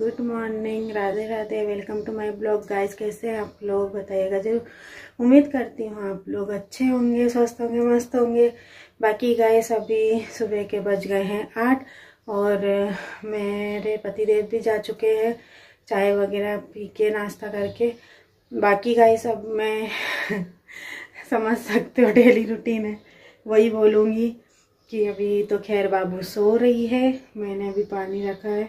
Good morning, Radhe Radhe. Welcome to my blog guys. कैसे हैं आप लोग बताइएगा जरूर। उम्मीद करती हूँ आप लोग अच्छे होंगे, स्वस्थ होंगे, मस्त होंगे। बाकी गाइस अभी सुबह के बज गए हैं 8 और मेरे पतिदेव भी जा चुके हैं चाय वगैरह पी के, नाश्ता करके। बाकी गाइस अब मैं समझ सकते हो डेली रूटीन है, वही बोलूँगी कि अभी तो खैर बाबू सो रही है। मैंने अभी पानी रखा है,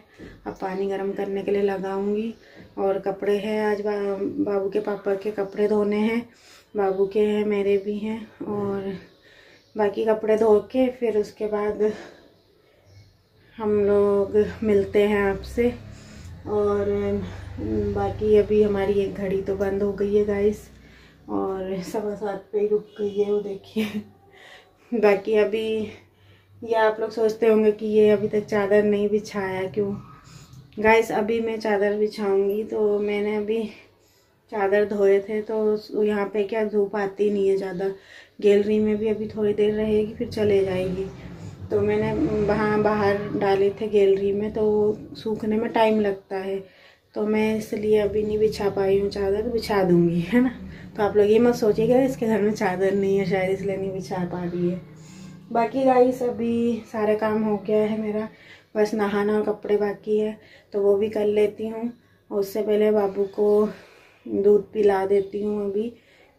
अब पानी गर्म करने के लिए लगाऊंगी। और कपड़े हैं आज बाबू के पापा के कपड़े धोने हैं, बाबू के हैं, मेरे भी हैं। और बाकी कपड़े धो के फिर उसके बाद हम लोग मिलते हैं आपसे। और बाकी अभी हमारी एक घड़ी तो बंद हो गई है गाइस, और 7:15 पे ही रुक गई है वो, देखिए। बाकी अभी ये आप लोग सोचते होंगे कि ये अभी तक चादर नहीं बिछाया क्यों। गाइस अभी मैं चादर बिछाऊंगी। तो मैंने अभी चादर धोए थे, तो यहाँ पे क्या धूप आती नहीं है ज़्यादा। गैलरी में भी अभी थोड़ी देर रहेगी फिर चले जाएगी। तो मैंने वहाँ बाहर डाले थे गैलरी में, तो सूखने में टाइम लगता है। तो मैं इसलिए अभी नहीं बिछा पाई हूँ चादर, बिछा दूँगी, है ना। तो आप लोग ये मत सोचिएगा इसके घर में चादर नहीं है शायद इसलिए नहीं बिछा पा रही है। बाकी गाइस अभी सारा काम हो गया है मेरा, बस नहाना और कपड़े बाकी है, तो वो भी कर लेती हूँ। उससे पहले बाबू को दूध पिला देती हूँ अभी,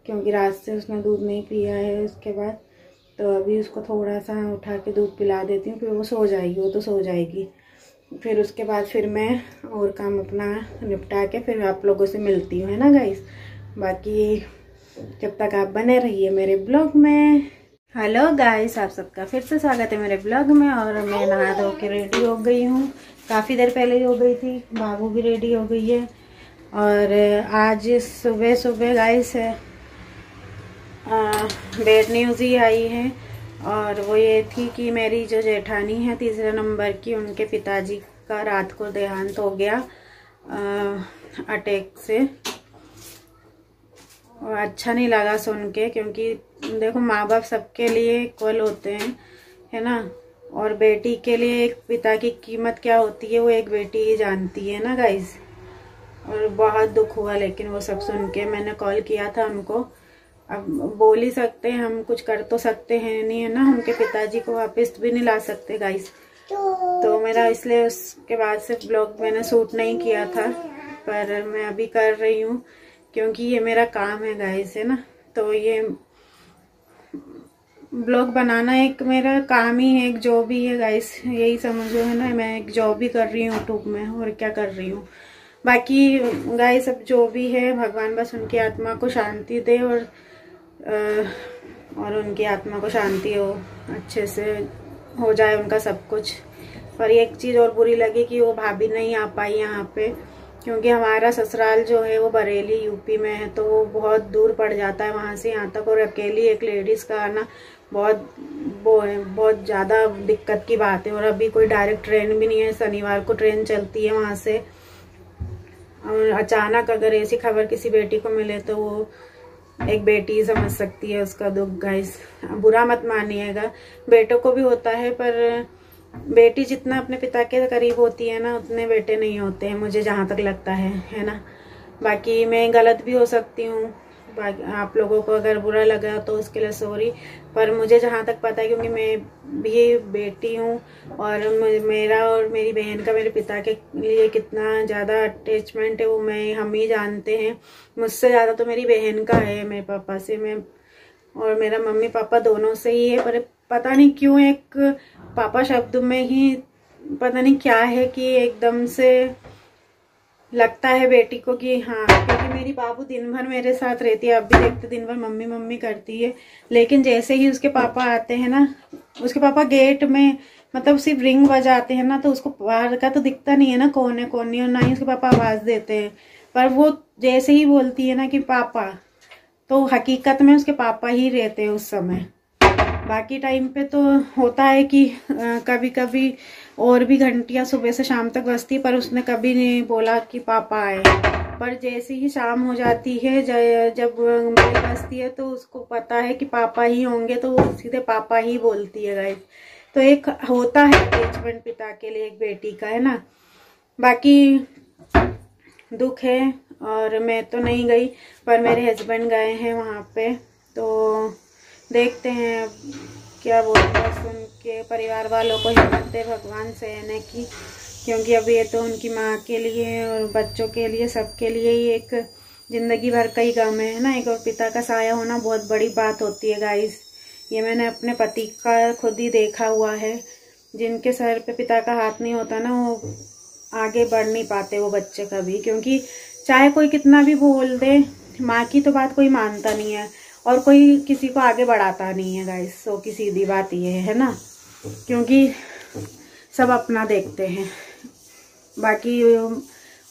क्योंकि रात से उसने दूध नहीं पिया है। उसके बाद तो अभी उसको थोड़ा सा उठा के दूध पिला देती हूँ, फिर वो सो जाएगी, वो तो सो जाएगी। फिर उसके बाद फिर मैं और काम अपना निपटा के फिर आप लोगों से मिलती हूँ, है ना गाइस। बाकी जब तक आप बने रहिए मेरे ब्लॉग में। हेलो गाइस, आप सबका फिर से स्वागत है मेरे ब्लॉग में। और मैं नहा धो के रेडी हो गई हूँ, काफ़ी देर पहले हो गई थी। बाबू भी रेडी हो गई है। और आज सुबह सुबह गाइस बैड न्यूज़ ही आई है, और वो ये थी कि मेरी जो जेठानी है 3 नंबर की, उनके पिताजी का रात को देहांत हो गया अटैक से। और अच्छा नहीं लगा सुन के, क्योंकि देखो माँ बाप सबके लिए इक्वल होते हैं, है ना। और बेटी के लिए एक पिता की कीमत क्या होती है वो एक बेटी ही जानती है ना गाइस। और बहुत दुख हुआ, लेकिन वो सब सुन के मैंने कॉल किया था उनको। अब बोल ही सकते हैं हम, कुछ कर तो सकते हैं नहीं, है ना। उनके पिताजी को वापस भी नहीं ला सकते गाइस। तो मेरा इसलिए उसके बाद से ब्लॉग मैंने शूट नहीं किया था, पर मैं अभी कर रही हूँ क्योंकि ये मेरा काम है गाइस, है ना। तो ये ब्लॉग बनाना एक मेरा काम ही है, एक जॉब ही है गाइस, यही समझो, है ना। मैं एक जॉब भी कर रही हूँ यूट्यूब में, और क्या कर रही हूँ। बाकी गाइस अब जो भी है भगवान बस उनकी आत्मा को शांति दे, और उनकी आत्मा को शांति हो, अच्छे से हो जाए उनका सब कुछ। पर एक चीज़ और बुरी लगी कि वो भाभी नहीं आ पाई यहाँ पे, क्योंकि हमारा ससुराल जो है वो बरेली यूपी में है, तो वो बहुत दूर पड़ जाता है वहाँ से यहाँ तक। और अकेली एक लेडीज़ का आना बहुत वो है, बहुत ज़्यादा दिक्कत की बात है। और अभी कोई डायरेक्ट ट्रेन भी नहीं है, शनिवार को ट्रेन चलती है वहाँ से। और अचानक अगर ऐसी खबर किसी बेटी को मिले तो वो एक बेटी ही समझ सकती है उसका दुख गाइस। बुरा मत मानिएगा, बेटों को भी होता है, पर बेटी जितना अपने पिता के करीब होती है ना, उतने बेटे नहीं होते हैं, मुझे जहाँ तक लगता है ना। बाकी मैं गलत भी हो सकती हूँ, आप लोगों को अगर बुरा लगा तो उसके लिए सॉरी। पर मुझे जहाँ तक पता है, क्योंकि मैं भी बेटी हूँ, और मेरा और मेरी बहन का मेरे पिता के लिए कितना ज़्यादा अटैचमेंट है वो हम ही जानते हैं। मुझसे ज़्यादा तो मेरी बहन का है मेरे पापा से, मैं और मेरा मम्मी पापा दोनों से ही है। पर पता नहीं क्यों एक पापा शब्द में ही पता नहीं क्या है कि एकदम से लगता है बेटी को कि हाँ, क्योंकि मेरी बाबू दिन भर मेरे साथ रहती है, अब भी देखते दिन भर मम्मी मम्मी करती है। लेकिन जैसे ही उसके पापा आते हैं ना, उसके पापा गेट में मतलब सिर्फ रिंग बजाते हैं ना, तो उसको बाहर का तो दिखता नहीं है ना कौन है कौन नहीं, और ना ही उसके पापा आवाज़ देते हैं। पर वो जैसे ही बोलती है ना कि पापा, तो हकीकत में उसके पापा ही रहते हैं उस समय। बाकी टाइम पे तो होता है कि कभी कभी और भी घंटियां सुबह से शाम तक बजती, पर उसने कभी नहीं बोला कि पापा आए। पर जैसे ही शाम हो जाती है, जब बेल बजती है, तो उसको पता है कि पापा ही होंगे, तो वो सीधे पापा ही बोलती है गाइस। तो एक होता है अटैचमेंट पिता के लिए एक बेटी का, है ना। बाकी दुख है। और मैं तो नहीं गई, पर मेरे हस्बैंड गए हैं वहाँ पे, तो देखते हैं क्या बोलते हैं। सुन के परिवार वालों को हिम्मत दे भगवान सहने की, क्योंकि अब ये तो उनकी माँ के लिए और बच्चों के लिए, सबके लिए ही एक ज़िंदगी भर का ही गम है ना। एक और पिता का साया होना बहुत बड़ी बात होती है गाइस। ये मैंने अपने पति का खुद ही देखा हुआ है। जिनके सर पे पिता का हाथ नहीं होता ना, वो आगे बढ़ नहीं पाते वो बच्चे कभी, क्योंकि चाहे कोई कितना भी बोल दे, माँ की तो बात कोई मानता नहीं है और कोई किसी को आगे बढ़ाता नहीं है गाइस। सो की सीधी बात ये है ना, क्योंकि सब अपना देखते हैं। बाकी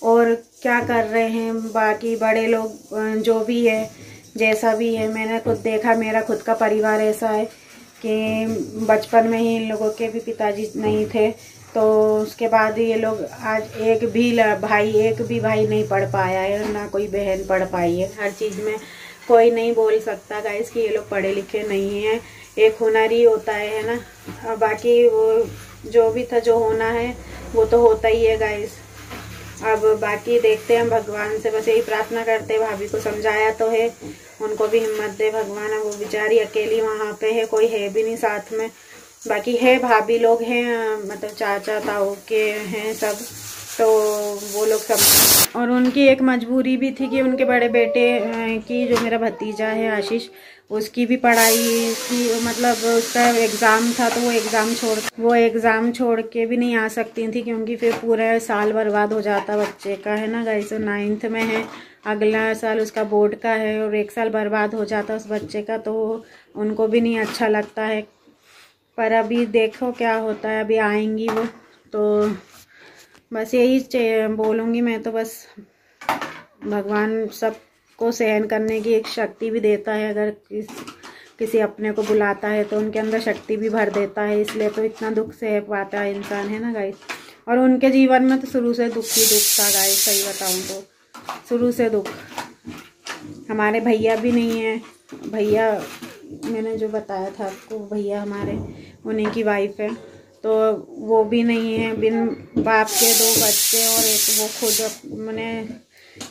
और क्या कर रहे हैं बाकी बड़े लोग, जो भी है जैसा भी है, मैंने खुद देखा। मेरा खुद का परिवार ऐसा है कि बचपन में ही इन लोगों के भी पिताजी नहीं थे, तो उसके बाद ये लोग आज एक भी भाई नहीं पढ़ पाया है, ना कोई बहन पढ़ पाई है। हर चीज़ में कोई नहीं बोल सकता गाइस कि ये लोग पढ़े लिखे नहीं हैं। एक हुनर ही होता है ना। बाकी वो जो भी था, जो होना है वो तो होता ही है गाइस। अब बाकी देखते हैं, भगवान से बस यही प्रार्थना करते हैं। भाभी को समझाया तो है, उनको भी हिम्मत दे भगवान। अब वो बेचारी अकेली वहाँ पे है, कोई है भी नहीं साथ में। बाकी है भाभी लोग हैं, मतलब चाचा ताऊ के हैं सब, तो वो लोग सब। और उनकी एक मजबूरी भी थी कि उनके बड़े बेटे की, जो मेरा भतीजा है आशीष, उसकी भी पढ़ाई की, मतलब उसका एग्ज़ाम था, तो वो एग्ज़ाम छोड़ के भी नहीं आ सकती थी, क्योंकि फिर पूरा साल बर्बाद हो जाता बच्चे का, है ना गाइस। 9th में है, अगला साल उसका बोर्ड का है, और एक साल बर्बाद हो जाता उस बच्चे का, तो उनको भी नहीं अच्छा लगता है। पर अभी देखो क्या होता है, अभी आएंगी वो, तो बस यही बोलूँगी मैं तो। बस भगवान सबको सहन करने की एक शक्ति भी देता है। अगर किसी अपने को बुलाता है तो उनके अंदर शक्ति भी भर देता है, इसलिए तो इतना दुख सह पाता है इंसान, है ना गाइस। और उनके जीवन में तो शुरू से दुख ही दुख था गाइस, सही बताऊँ तो शुरू से दुख। हमारे भैया भी नहीं है, भैया मैंने जो बताया था आपको, भैया हमारे उन्हीं की वाइफ है, तो वो भी नहीं है। बिन बाप के 2 बच्चे, और एक वो खुद मैंने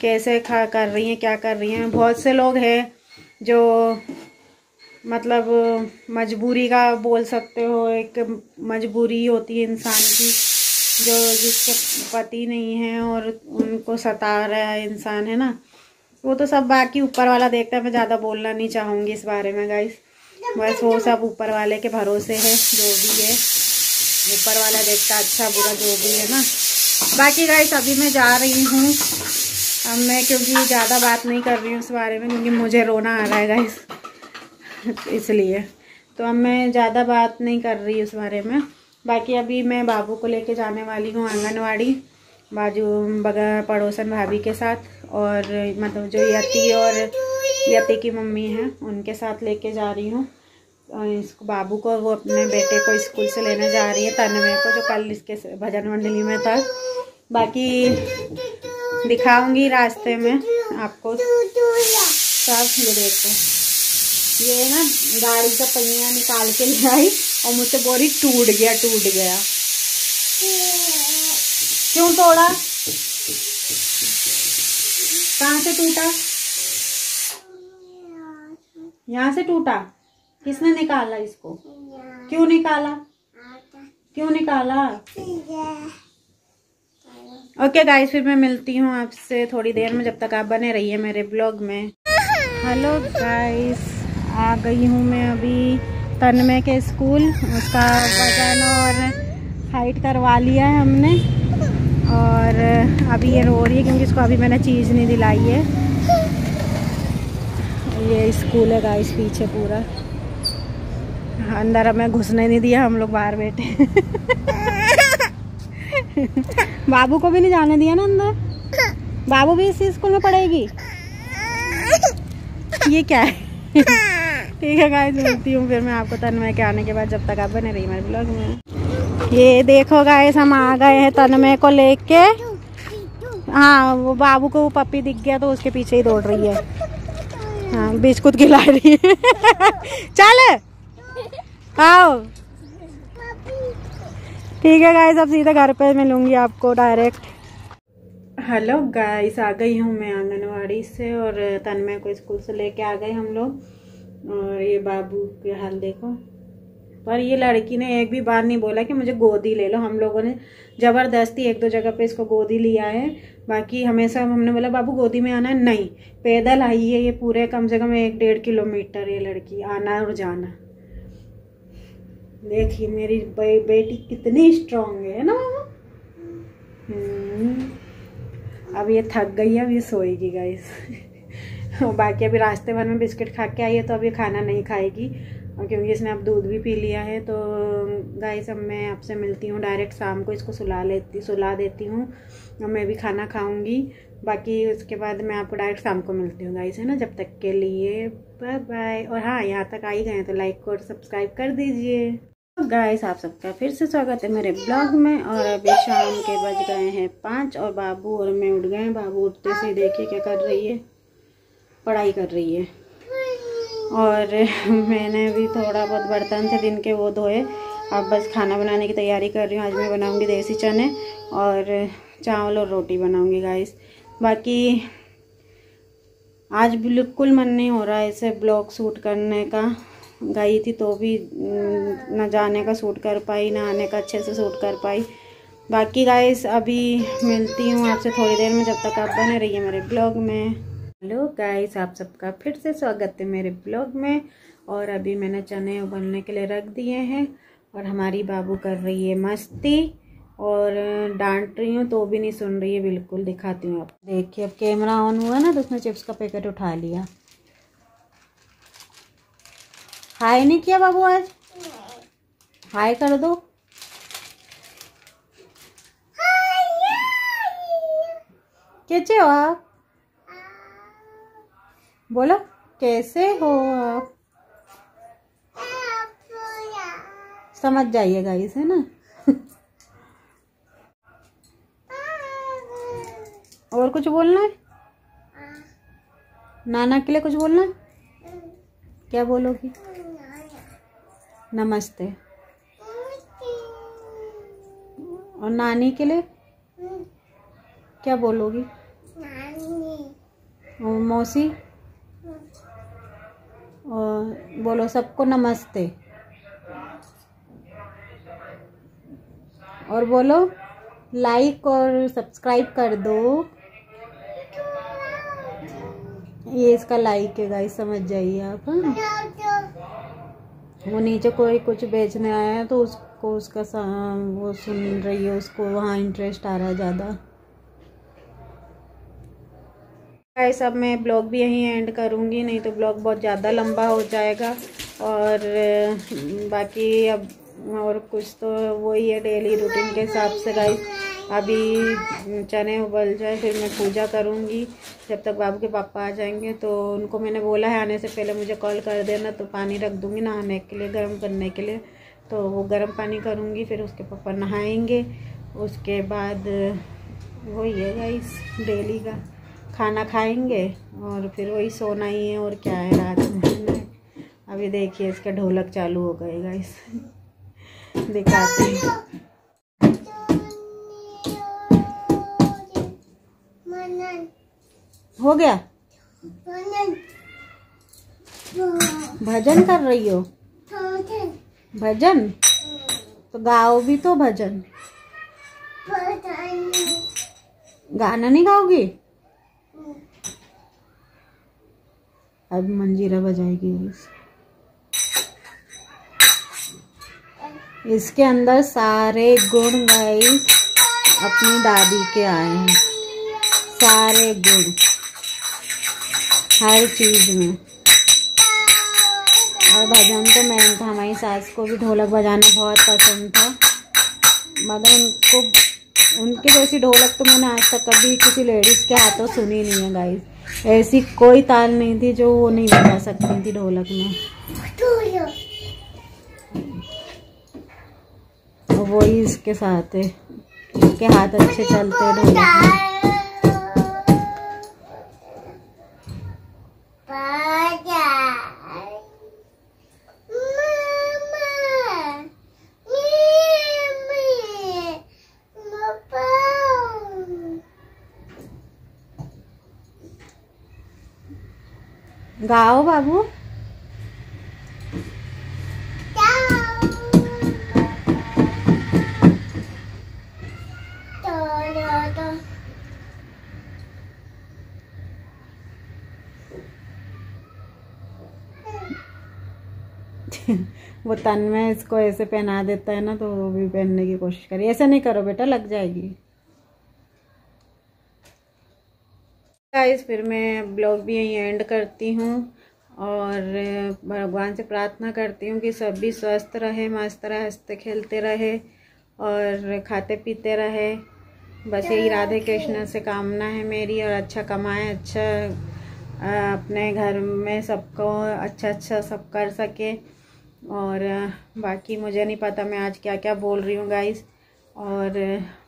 कैसे कर रही हैं, क्या कर रही हैं। बहुत से लोग हैं जो मतलब मजबूरी का बोल सकते हो, एक मजबूरी होती है इंसान की, जो जिसके पति नहीं है और उनको सता रहा है इंसान, है ना। वो तो सब बाकी ऊपर वाला देखता है, मैं ज़्यादा बोलना नहीं चाहूँगी इस बारे में गाइस। बस वो सब ऊपर वाले के भरोसे है, जो भी है ऊपर वाला देखता, अच्छा बुरा जो भी है ना। बाकी गाइस अभी मैं जा रही हूँ, अब मैं क्योंकि ज़्यादा बात नहीं कर रही हूँ इस बारे में, क्योंकि मुझे रोना आ रहा है गाइस इसलिए तो अब मैं ज़्यादा बात नहीं कर रही उस बारे में। बाकी अभी मैं बाबू को लेके जाने वाली हूँ आंगनवाड़ी, बाजू बगल पड़ोसन भाभी के साथ, और मतलब जो यति और यति की मम्मी हैं उनके साथ लेके जा रही हूँ इसको, बाबू को। वो अपने बेटे को स्कूल से लेने जा रही है, तन्मय को, जो कल इसके भजन मंडली में था। बाकी दिखाऊंगी रास्ते में आपको सब। ये देखो, ये ना गाड़ी का पहिया निकाल के ले आई और मुझसे बोरी टूट गया। क्यों तोड़ा? कहाँ से टूटा? यहाँ से टूटा? किसने निकाला इसको? क्यों निकाला? ओके गाइस, फिर मैं मिलती हूँ आपसे थोड़ी देर में, जब तक आप बने रहिए मेरे ब्लॉग में। हेलो गाइस, आ गई हूँ मैं अभी तन्मय के स्कूल। उसका वजन और हाइट करवा लिया है हमने, और अभी ये रो रही है क्योंकि इसको अभी मैंने चीज़ नहीं दिलाई है। ये स्कूल है गाइस, पीछे पूरा। अंदर हमें घुसने नहीं दिया, हम लोग बाहर बैठे बाबू को भी नहीं जाने दिया ना अंदर। बाबू भी इसी स्कूल में पढ़ेगी? ये क्या है ठीक है गाइस, मिलती हूँ फिर मैं आपको तन्मय के आने के बाद, जब तक आप बने रही मेरे ब्लॉग में। ये देखो गाइस, हम आ गए हैं तन्मय को लेके। हाँ, वो बाबू को वो पप्पी दिख गया तो उसके पीछे ही दौड़ रही है। हाँ, बिस्कुट खिला रही है चल आओ। ठीक है गाइस, अब सीधे घर पे मिलूंगी आपको डायरेक्ट। हेलो गाइस, आ गई हूँ मैं आंगनवाड़ी से और तन्मय को स्कूल से लेके आ गए हम लोग। और ये बाबू के हाल देखो। पर ये लड़की ने एक भी बार नहीं बोला कि मुझे गोदी ले लो। हम लोगों ने ज़बरदस्ती एक दो जगह पे इसको गोदी लिया है। बाकी हमेशा हमने बोला बाबू गोदी में आना है, नहीं। पैदल आई है ये पूरे कम से कम 1-1.5 किलोमीटर ये लड़की आना और जाना। देखिए मेरी बेटी कितनी स्ट्रांग है ना मामा। अब ये थक गई है, अब ये सोएगी गाइस। बाकी अभी रास्ते भर में बिस्किट खा के आई है तो अब ये खाना नहीं खाएगी, और क्योंकि इसने अब दूध भी पी लिया है। तो गाइस अब मैं आपसे मिलती हूँ डायरेक्ट शाम को। इसको सुला देती हूँ और मैं भी खाना खाऊंगी। बाकी उसके बाद मैं आपको डायरेक्ट शाम को मिलती हूँ गाइस, है ना। जब तक के लिए बाय बाय। और हाँ, यहाँ तक आ ही गए तो लाइक और सब्सक्राइब कर दीजिए। तो गाइस आप सबका फिर से स्वागत है मेरे ब्लॉग में। और अभी शाम के बज गए हैं 5 और बाबू और मैं उठ गए हैं। बाबू उठते से देखिए क्या कर रही है, पढ़ाई कर रही है। और मैंने भी थोड़ा बहुत बर्तन थे दिन के वो धोए। अब बस खाना बनाने की तैयारी कर रही हूँ। आज मैं बनाऊंगी देसी चने और चावल और रोटी बनाऊंगी गाइस। बाकी आज बिल्कुल मन नहीं हो रहा है ऐसे ब्लॉग शूट करने का। गई थी तो भी न जाने का शूट कर पाई, ना आने का अच्छे से शूट कर पाई। बाकी गाइस अभी मिलती हूँ आपसे थोड़ी देर में, जब तक आप बने रहिए मेरे ब्लॉग में। हेलो गाइस, आप सबका फिर से स्वागत है मेरे ब्लॉग में। और अभी मैंने चने उबलने के लिए रख दिए हैं और हमारी बाबू कर रही है मस्ती और डांट रही हूँ तो भी नहीं सुन रही है बिल्कुल। दिखाती हूँ आप, देखिए अब कैमरा ऑन हुआ ना तो उसने चिप्स का पैकेट उठा लिया। हाय नहीं किया बाबू, आज हाय कर दो। कैसे हो आप, बोलो कैसे हो आप। समझ जाइएगा इसे ना। और कुछ बोलना है, नाना के लिए कुछ बोलना है। क्या बोलोगी? नमस्ते। और नानी के लिए क्या बोलोगी? और मौसी, और बोलो सबको नमस्ते। और बोलो लाइक और सब्सक्राइब कर दो। ये इसका लाइक है गाइस, समझ जाइए आप। वो नीचे कोई कुछ बेचने आया है तो उसको उसका वो सुन रही है, उसको वहाँ इंटरेस्ट आ रहा है ज़्यादा। गाइस अब मैं ब्लॉग भी यहीं एंड करूँगी, नहीं तो ब्लॉग बहुत ज़्यादा लंबा हो जाएगा। और बाकी अब और कुछ तो वही है डेली रूटीन के हिसाब से गाइस। अभी चने उबल जाए फिर मैं पूजा करूँगी। जब तक बाबू के पापा आ जाएंगे तो उनको मैंने बोला है आने से पहले मुझे कॉल कर देना, तो पानी रख दूँगी नहाने के लिए, गर्म करने के लिए। तो वो गर्म पानी करूँगी, फिर उसके पापा नहाएंगे। उसके बाद वही है गाइस डेली का खाना खाएंगे और फिर वही सोना ही है। और क्या है रात में। अभी देखिए इसका ढोलक चालू हो गए गाइस। दिखाते हैं। हो गया, भजन कर रही हो? भजन तो गाओ भी तो भजन। गाना नहीं गाओगी? अब मंजीरा बजाएगी। इसके अंदर सारे गुण गाइस अपनी दादी के आए हैं, सारे गुण हर चीज में। और भजन तो मेन था, हमारी सास को भी ढोलक बजाना बहुत पसंद था, मगर उनके जैसी ढोलक तो मैंने आज तक कभी किसी लेडीज के हाथों सुनी नहीं है गाइस। ऐसी कोई ताल नहीं थी जो वो नहीं बजा सकती थी ढोलक में। और वही इसके साथ है, इसके हाथ अच्छे चलते हैं ढोलक में। गाओ बाबू। वो तन में इसको ऐसे पहना देता है ना, तो वो भी पहनने की कोशिश करी। ऐसे नहीं करो बेटा, लग जाएगी। गाइस फिर मैं ब्लॉग भी यहीं एंड करती हूँ और भगवान से प्रार्थना करती हूँ कि सभी स्वस्थ रहे, मस्त रहे, हंसते खेलते रहे और खाते पीते रहे। बस यही राधे कृष्ण से कामना है मेरी। और अच्छा कमाएं, अच्छा अपने घर में सबको अच्छा अच्छा सब कर सके। और बाकी मुझे नहीं पता मैं आज क्या क्या बोल रही हूँ गाइस। और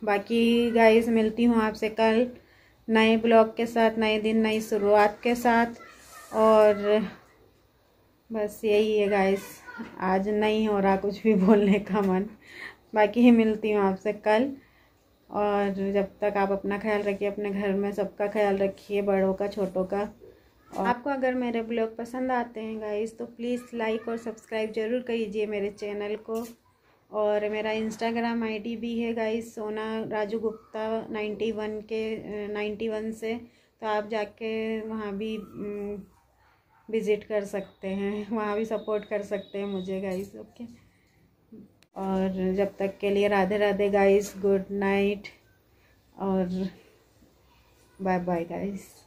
बाकी गाइस मिलती हूँ आपसे कल नए ब्लॉग के साथ, नए दिन नई शुरुआत के साथ। और बस यही है गाइस, आज नहीं हो रहा कुछ भी बोलने का मन। बाकी ही मिलती हूँ आपसे कल। और जब तक आप अपना ख्याल रखिए, अपने घर में सबका ख्याल रखिए, बड़ों का छोटों का। और आपको अगर मेरे ब्लॉग पसंद आते हैं गाइस तो प्लीज़ लाइक और सब्सक्राइब ज़रूर कीजिए मेरे चैनल को। और मेरा इंस्टाग्राम आईडी भी है गाइस, सोना राजू गुप्ता 91 से। तो आप जाके वहाँ भी विज़िट कर सकते हैं, वहाँ भी सपोर्ट कर सकते हैं मुझे गाइस। ओके, और जब तक के लिए Radhe Radhe guys, good night और बाय बाय गाइस।